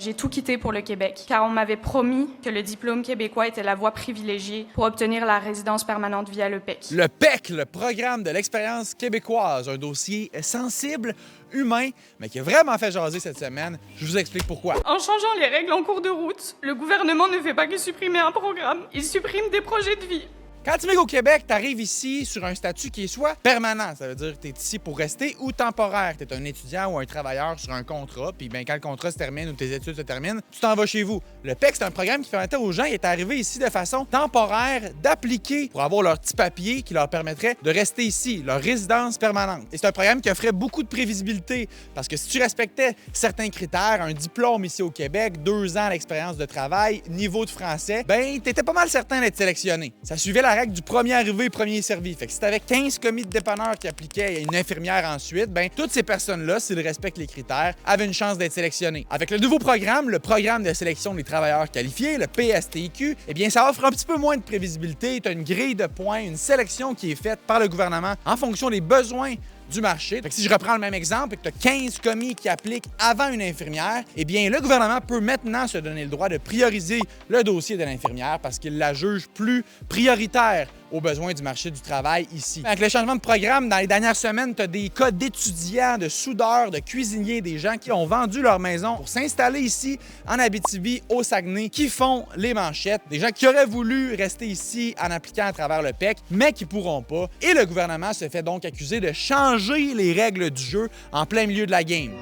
J'ai tout quitté pour le Québec, car on m'avait promis que le diplôme québécois était la voie privilégiée pour obtenir la résidence permanente via le PEC. Le PEC, le programme de l'expérience québécoise, un dossier sensible, humain, mais qui a vraiment fait jaser cette semaine. Je vous explique pourquoi. En changeant les règles en cours de route, le gouvernement ne fait pas que supprimer un programme, il supprime des projets de vie. Quand tu migres au Québec, tu arrives ici sur un statut qui est soit permanent, ça veut dire que tu es ici pour rester, ou temporaire, tu es un étudiant ou un travailleur sur un contrat, puis bien, quand le contrat se termine ou tes études se terminent, tu t'en vas chez vous. Le PEC, c'est un programme qui permettait aux gens qui étaient arrivés ici de façon temporaire d'appliquer pour avoir leur petit papier qui leur permettrait de rester ici, leur résidence permanente. Et c'est un programme qui offrait beaucoup de prévisibilité, parce que si tu respectais certains critères, un diplôme ici au Québec, 2 ans d'expérience de travail, niveau de français, ben tu étais pas mal certain d'être sélectionné. Ça suivait la règle du premier arrivé, premier servi. Fait que si t'avais 15 commis de dépanneurs qui appliquaient et une infirmière ensuite, ben toutes ces personnes-là, s'ils respectent les critères, avaient une chance d'être sélectionnées. Avec le nouveau programme, le programme de sélection des travailleurs qualifiés, le PSTQ, eh bien ça offre un petit peu moins de prévisibilité. T'as une grille de points, une sélection qui est faite par le gouvernement en fonction des besoins du marché. Fait que si je reprends le même exemple et que tu as 15 commis qui appliquent avant une infirmière, eh bien le gouvernement peut maintenant se donner le droit de prioriser le dossier de l'infirmière parce qu'il la juge plus prioritaire aux besoins du marché du travail ici. Avec le changement de programme, dans les dernières semaines, tu as des cas d'étudiants, de soudeurs, de cuisiniers, des gens qui ont vendu leur maison pour s'installer ici en Abitibi, au Saguenay, qui font les manchettes. Des gens qui auraient voulu rester ici en appliquant à travers le PEC, mais qui pourront pas. Et le gouvernement se fait donc accuser de changer les règles du jeu en plein milieu de la game.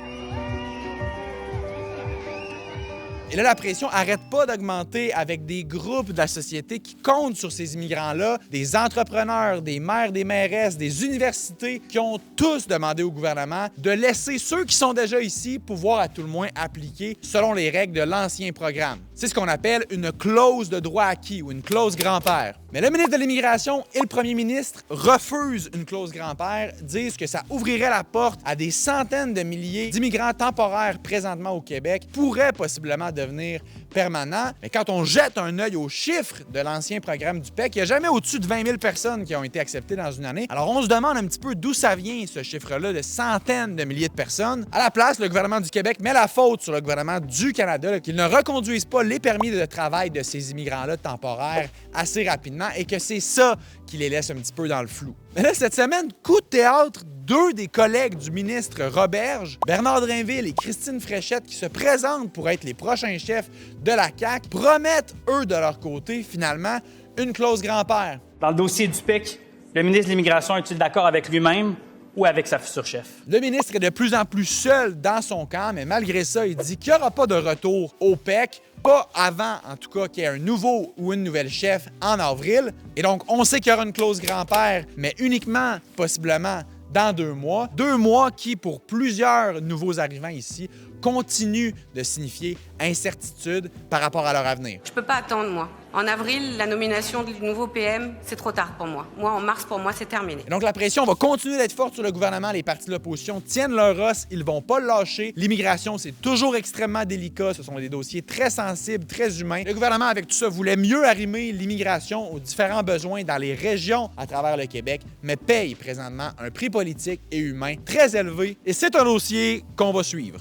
Et là, la pression n'arrête pas d'augmenter avec des groupes de la société qui comptent sur ces immigrants-là, des entrepreneurs, des maires, des mairesses, des universités qui ont tous demandé au gouvernement de laisser ceux qui sont déjà ici pouvoir à tout le moins appliquer selon les règles de l'ancien programme. C'est ce qu'on appelle une clause de droit acquis ou une clause grand-père. Mais le ministre de l'Immigration et le premier ministre refusent une clause grand-père, disent que ça ouvrirait la porte à des centaines de milliers d'immigrants temporaires présentement au Québec, pourraient possiblement devenir permanents. Mais quand on jette un œil aux chiffres de l'ancien programme du PEC, il n'y a jamais au-dessus de 20 000 personnes qui ont été acceptées dans une année. Alors on se demande un petit peu d'où ça vient, ce chiffre-là de centaines de milliers de personnes. À la place, le gouvernement du Québec met la faute sur le gouvernement du Canada, qu'ils ne reconduisent pas les permis de travail de ces immigrants-là temporaires assez rapidement et que c'est ça qui les laisse un petit peu dans le flou. Mais là, cette semaine, coup de théâtre, 2 des collègues du ministre Roberge, Bernard Drinville et Christine Fréchette, qui se présentent pour être les prochains chefs de la CAQ, promettent, eux, de leur côté, finalement, une clause grand-père. Dans le dossier du PEC, le ministre de l'Immigration est-il d'accord avec lui-même ou avec sa future chef? Le ministre est de plus en plus seul dans son camp, mais malgré ça, il dit qu'il n'y aura pas de retour au PEC, pas avant, en tout cas, qu'il y ait un nouveau ou une nouvelle chef en avril. Et donc, on sait qu'il y aura une clause grand-père, mais uniquement, possiblement, dans 2 mois. 2 mois qui, pour plusieurs nouveaux arrivants ici, continuent de signifier incertitude par rapport à leur avenir. Je peux pas attendre, moi. En avril, la nomination du nouveau PM, c'est trop tard pour moi. Moi, en mars, pour moi, c'est terminé. Et donc, la pression va continuer d'être forte sur le gouvernement. Les partis de l'opposition tiennent leur os. Ils vont pas le lâcher. L'immigration, c'est toujours extrêmement délicat. Ce sont des dossiers très sensibles, très humains. Le gouvernement, avec tout ça, voulait mieux arrimer l'immigration aux différents besoins dans les régions à travers le Québec, mais paye présentement un prix politique et humain très élevé. Et c'est un dossier qu'on va suivre.